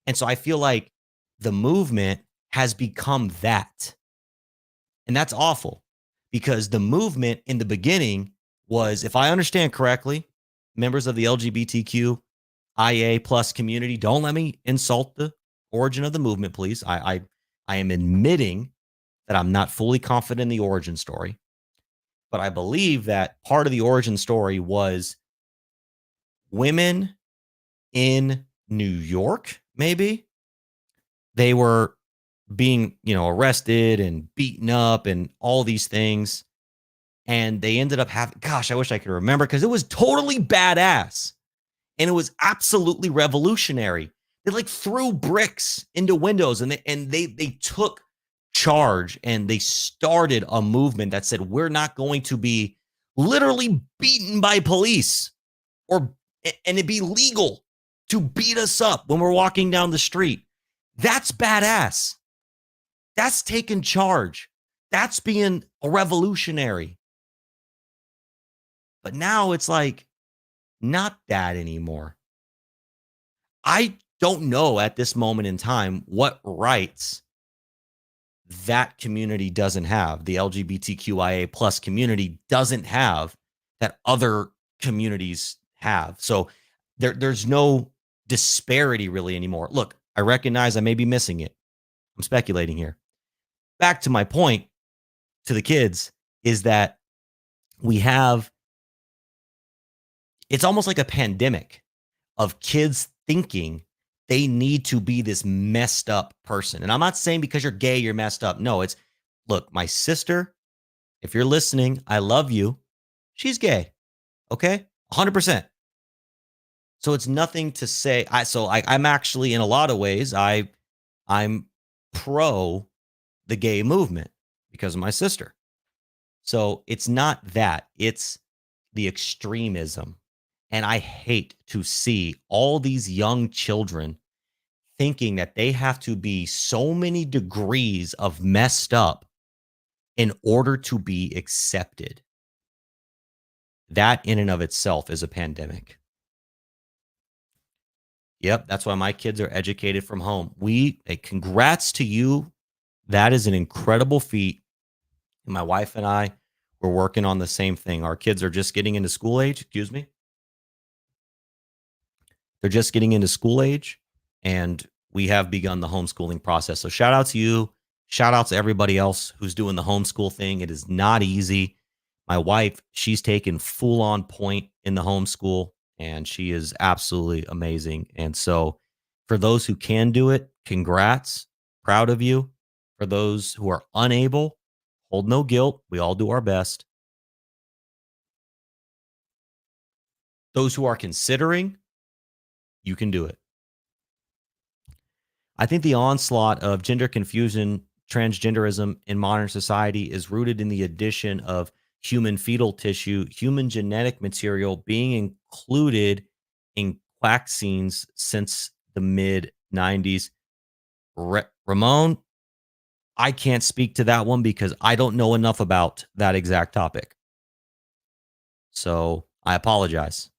And so I feel like the movement has become that. And that's awful because the movement in the beginning was, if I understand correctly, members of the LGBTQIA plus community, don't let me insult the origin of the movement, please. I am admitting that I'm not fully confident in the origin story, but I believe that part of the origin story was women in New York, maybe. They were being, arrested and beaten up and all these things. And they ended up having, gosh, I wish I could remember because it was totally badass. And it was absolutely revolutionary. They like threw bricks into windows and they took charge and they started a movement that said, we're not going to be literally beaten by police and it'd be legal to beat us up when we're walking down the street. That's badass. That's taking charge. That's being a revolutionary. But now it's like not that anymore. I don't know at this moment in time what rights that community doesn't have. The LGBTQIA plus community doesn't have that other communities have. So there's no disparity really anymore. Look, I recognize I may be missing it. I'm speculating here. Back to my point to the kids is that it's almost like a pandemic of kids thinking they need to be this messed up person. And I'm not saying because you're gay, you're messed up. No, look, my sister, if you're listening, I love you. She's gay. Okay. 100%. So it's nothing to say. I'm actually in a lot of ways, I'm pro the gay movement because of my sister. So it's not that, it's the extremism. And I hate to see all these young children thinking that they have to be so many degrees of messed up in order to be accepted. That in and of itself is a pandemic. Yep, that's why my kids are educated from home. Congrats to you. That is an incredible feat. My wife and I were working on the same thing. Our kids are just getting into school age. Excuse me. They're just getting into school age, and we have begun the homeschooling process. So shout out to you. Shout out to everybody else who's doing the homeschool thing. It is not easy. My wife, she's taken full on point in the homeschool, and she is absolutely amazing. And so for those who can do it, congrats. Proud of you. For those who are unable, hold no guilt. We all do our best. Those who are considering, you can do it. I think the onslaught of gender confusion, transgenderism in modern society is rooted in the addition of human fetal tissue, human genetic material being included in vaccines since the mid 90s. Ramon, I can't speak to that one because I don't know enough about that exact topic. So I apologize.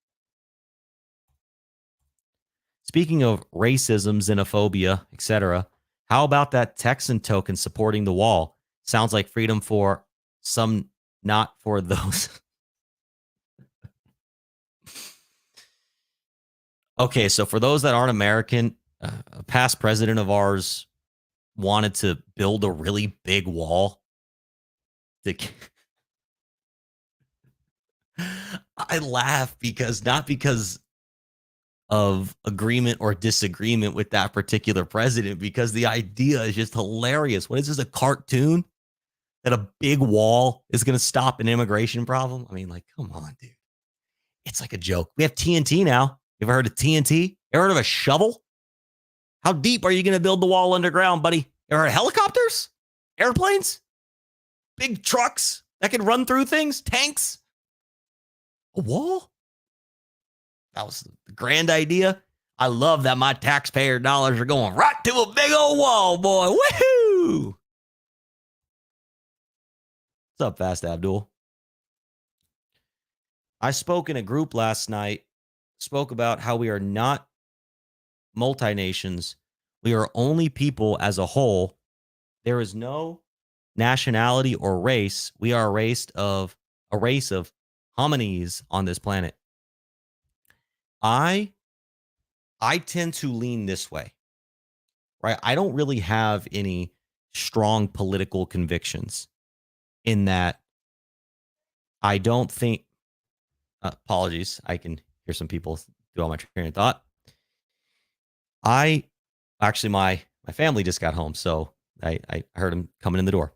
Speaking of racism, xenophobia, etc., how about that Texan token supporting the wall? Sounds like freedom for some, not for those. Okay, so for those that aren't American, a past president of ours wanted to build a really big wall. I laugh because not because of agreement or disagreement with that particular president, because the idea is just hilarious. What is this, a cartoon that a big wall is going to stop an immigration problem? I mean, like, come on, dude. It's like a joke. We have TNT now. You ever heard of TNT? Ever heard of a shovel? How deep are you going to build the wall underground, buddy? Ever heard of helicopters? Airplanes? Big trucks that can run through things? Tanks? A wall? That was the grand idea. I love that my taxpayer dollars are going right to a big old wall, boy. Woohoo! What's up, Fast Abdul? I spoke in a group last night, spoke about how we are not multinations. We are only people as a whole. There is no nationality or race. We are a race of hominids on this planet. I tend to lean this way, right? I don't really have any strong political convictions in that. I don't think, apologies, I can hear some people through all my train of thought. My family just got home, so I heard him coming in the door.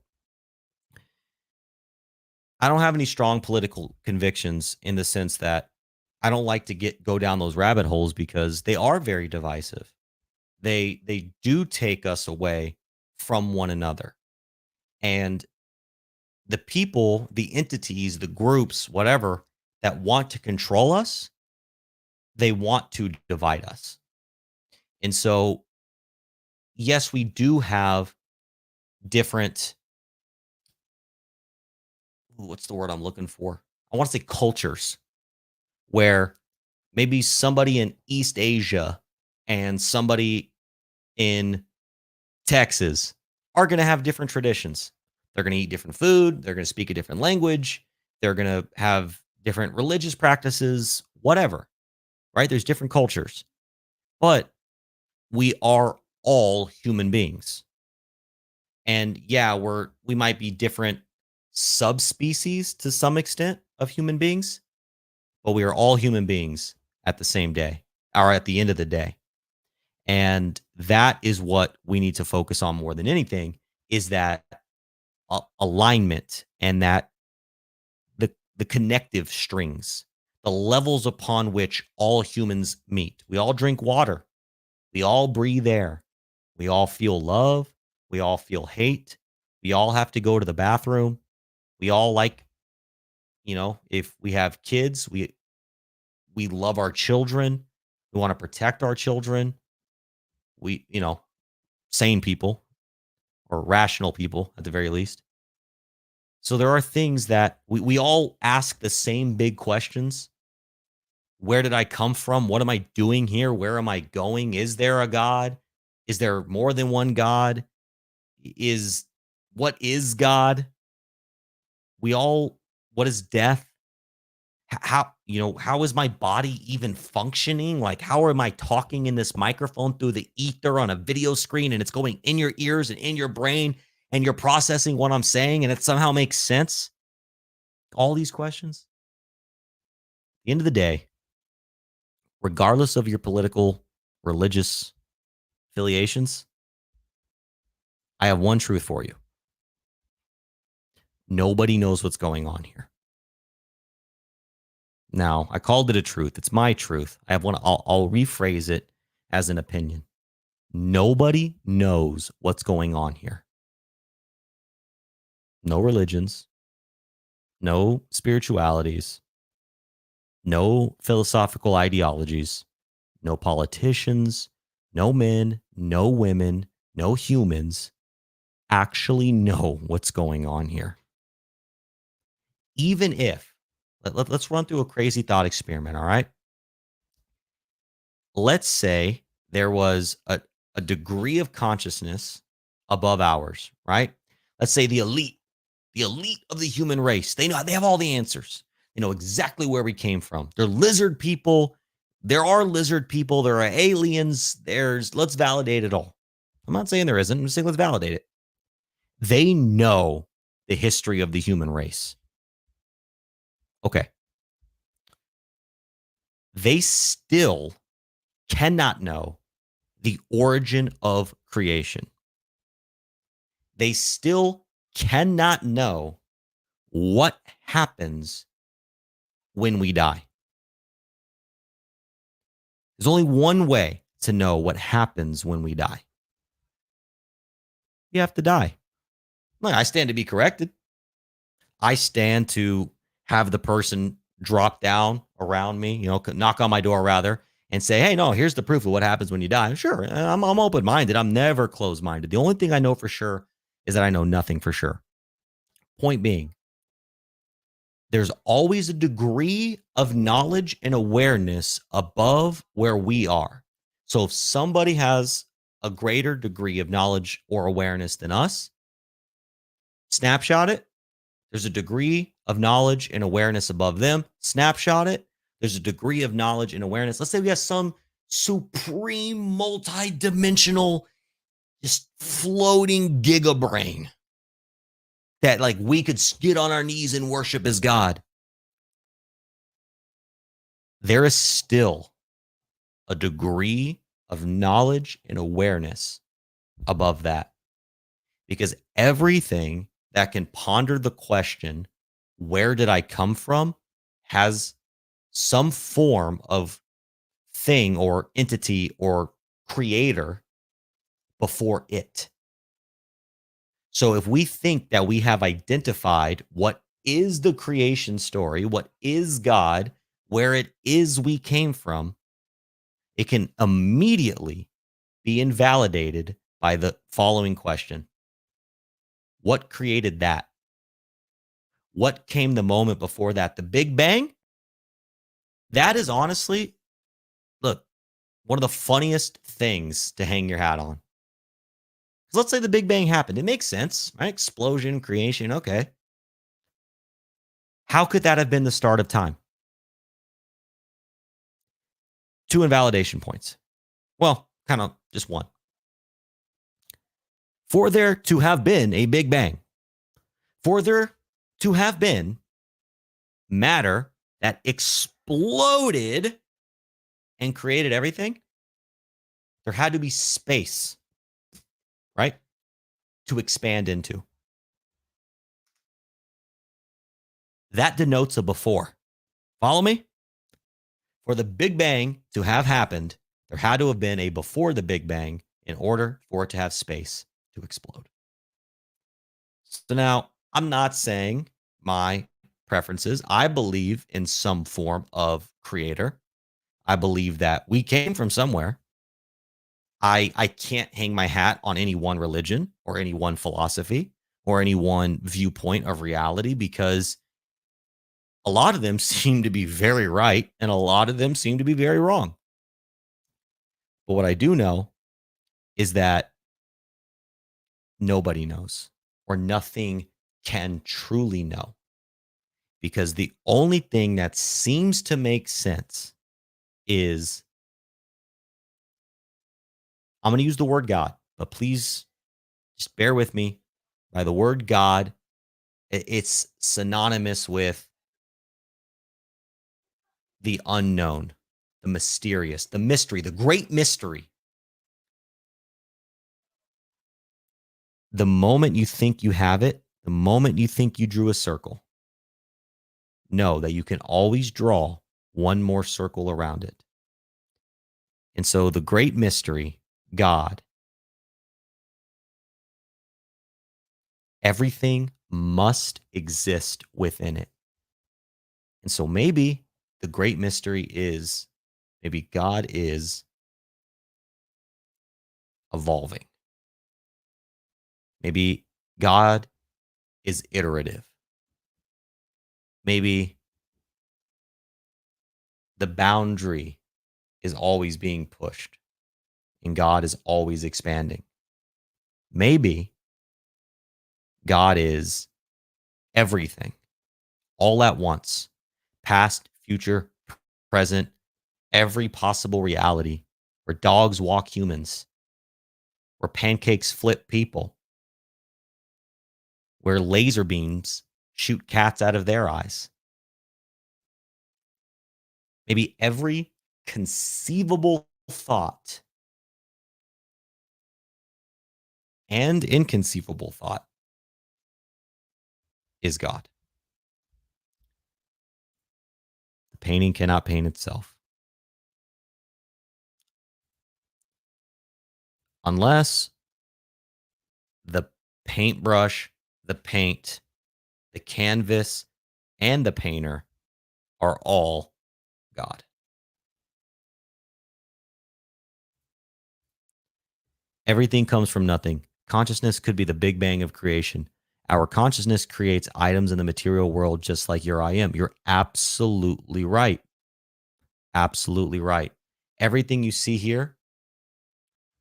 I don't have any strong political convictions in the sense that I don't like to go down those rabbit holes because they are very divisive. They do take us away from one another. And the people, the entities, the groups, whatever, that want to control us, they want to divide us. And so, yes, we do have different, what's the word I'm looking for? I want to say cultures, where maybe somebody in East Asia and somebody in Texas are going to have different traditions. They're going to eat different food. They're going to speak a different language. They're going to have different religious practices, whatever, right? There's different cultures, but we are all human beings. And yeah, we might be different subspecies to some extent of human beings, but we are all human beings at the same day or at the end of the day. And that is what we need to focus on more than anything, is that alignment and that the connective strings, the levels upon which all humans meet. We all drink water. We all breathe air. We all feel love. We all feel hate. We all have to go to the bathroom. We all like, if we have kids, we love our children. We want to protect our children. We, sane people or rational people at the very least. So there are things that we all ask the same big questions. Where did I come from? What am I doing here? Where am I going? Is there a God? Is there more than one God? What is God? What is death? How is my body even functioning? Like, how am I talking in this microphone through the ether on a video screen and it's going in your ears and in your brain and you're processing what I'm saying and it somehow makes sense? All these questions. At the end of the day, regardless of your political, religious affiliations, I have one truth for you. Nobody knows what's going on here. Now, I called it a truth. It's my truth. I'll rephrase it as an opinion. Nobody knows what's going on here. No religions, no spiritualities, no philosophical ideologies, no politicians, no men, no women, no humans. actually know what's going on here. Even if, let's run through a crazy thought experiment, all right? Let's say there was a degree of consciousness above ours, right? Let's say the elite of the human race. They have all the answers. They know exactly where we came from. They're lizard people. There are lizard people. There are aliens. Let's validate it all. I'm not saying there isn't. I'm just saying let's validate it. They know the history of the human race. Okay. They still cannot know the origin of creation. They still cannot know what happens when we die. There's only one way to know what happens when we die. You have to die. Look, I stand to be corrected. I stand to have the person drop down around me, knock on my door rather, and say, hey, no, here's the proof of what happens when you die. Sure, I'm open-minded. I'm never closed-minded. The only thing I know for sure is that I know nothing for sure. Point being, there's always a degree of knowledge and awareness above where we are. So if somebody has a greater degree of knowledge or awareness than us, snapshot it. There's a degree of knowledge and awareness above them. Snapshot it. There's a degree of knowledge and awareness. Let's say we have some supreme multi-dimensional, just floating giga brain that like we could get on our knees and worship as God. There is still a degree of knowledge and awareness above that. Because everything that can ponder the question, where did I come from, has some form of thing or entity or creator before it. So if we think that we have identified what is the creation story, what is God, where it is we came from, it can immediately be invalidated by the following question. What created that? What came the moment before that? The Big Bang? That is honestly, look, one of the funniest things to hang your hat on. Let's say the Big Bang happened. It makes sense, right? Explosion, creation, okay. How could that have been the start of time? 2 invalidation points. Well, kind of just one. For there to have been a Big Bang, for there to have been matter that exploded and created everything, there had to be space, right, to expand into. That denotes a before. Follow me? For the Big Bang to have happened, there had to have been a before the Big Bang in order for it to have space to explode. So now, I'm not saying my preferences. I believe in some form of creator. I believe that we came from somewhere. I can't hang my hat on any one religion or any one philosophy or any one viewpoint of reality because a lot of them seem to be very right and a lot of them seem to be very wrong. But what I do know is that nobody knows or nothing can truly know because the only thing that seems to make sense is I'm going to use the word God, but please just bear with me. By the word God, it's synonymous with the unknown, the mysterious, the mystery, the great mystery. The moment you think you have it, the moment you think you drew a circle, know that you can always draw one more circle around it. And so the great mystery, God, everything must exist within it. And so maybe the great mystery is, maybe God is evolving. Maybe God is iterative. Maybe the boundary is always being pushed and God is always expanding. Maybe God is everything all at once, past, future, present, every possible reality, where dogs walk humans, where pancakes flip people, where laser beams shoot cats out of their eyes. Maybe every conceivable thought and inconceivable thought is God. The painting cannot paint itself unless the paintbrush, the paint, the canvas, and the painter are all God. Everything comes from nothing. Consciousness could be the big bang of creation. Our consciousness creates items in the material world just like your I am. You're absolutely right. Absolutely right. Everything you see here,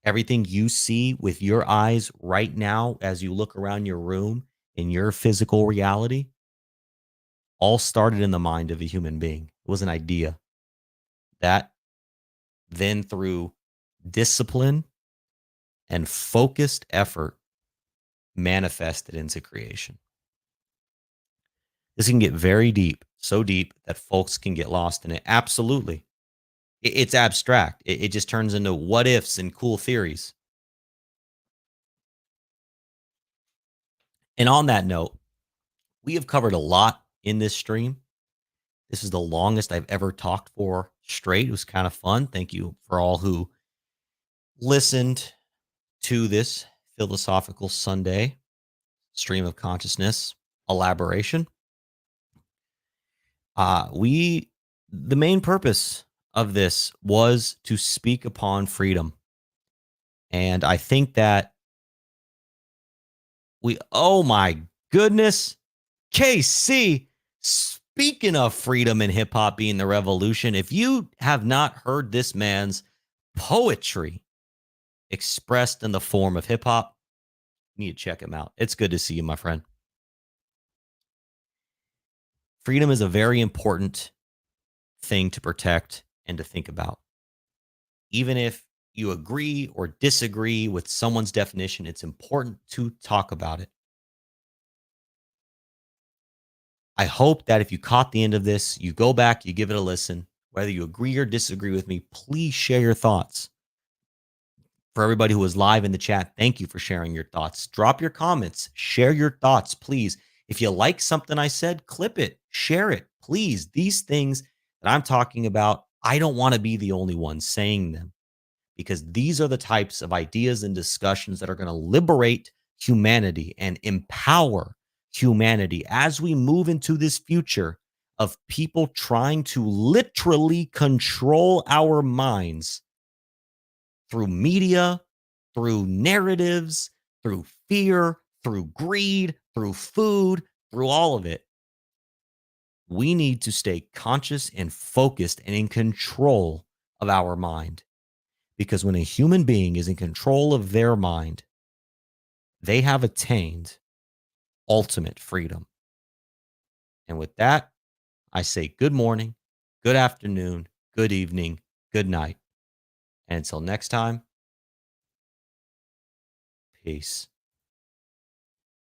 everything you see with your eyes right now as you look around your room in your physical reality, all started in the mind of a human being. It was an idea that then through discipline and focused effort manifested into creation. This can get very deep, so deep that folks can get lost in it. Absolutely. It's abstract. It just turns into what ifs and cool theories. And on that note, we have covered a lot in this stream. This is the longest I've ever talked for straight. It was kind of fun. Thank you for all who listened to this philosophical Sunday stream of consciousness elaboration. The main purpose of this was to speak upon freedom. And I think that oh my goodness, KC, speaking of freedom and hip hop being the revolution, if you have not heard this man's poetry expressed in the form of hip hop, you need to check him out. It's good to see you, my friend. Freedom is a very important thing to protect and to think about. Even if you agree or disagree with someone's definition, it's important to talk about it. I hope that if you caught the end of this, you go back, you give it a listen. Whether you agree or disagree with me, please share your thoughts. For everybody who was live in the chat, thank you for sharing your thoughts. Drop your comments, share your thoughts, please. If you like something I said, clip it, share it, please. These things that I'm talking about, I don't want to be the only one saying them, because these are the types of ideas and discussions that are going to liberate humanity and empower humanity as we move into this future of people trying to literally control our minds through media, through narratives, through fear, through greed, through food, through all of it. We need to stay conscious and focused and in control of our mind. Because when a human being is in control of their mind, they have attained ultimate freedom. And with that, I say good morning, good afternoon, good evening, good night. And until next time, peace.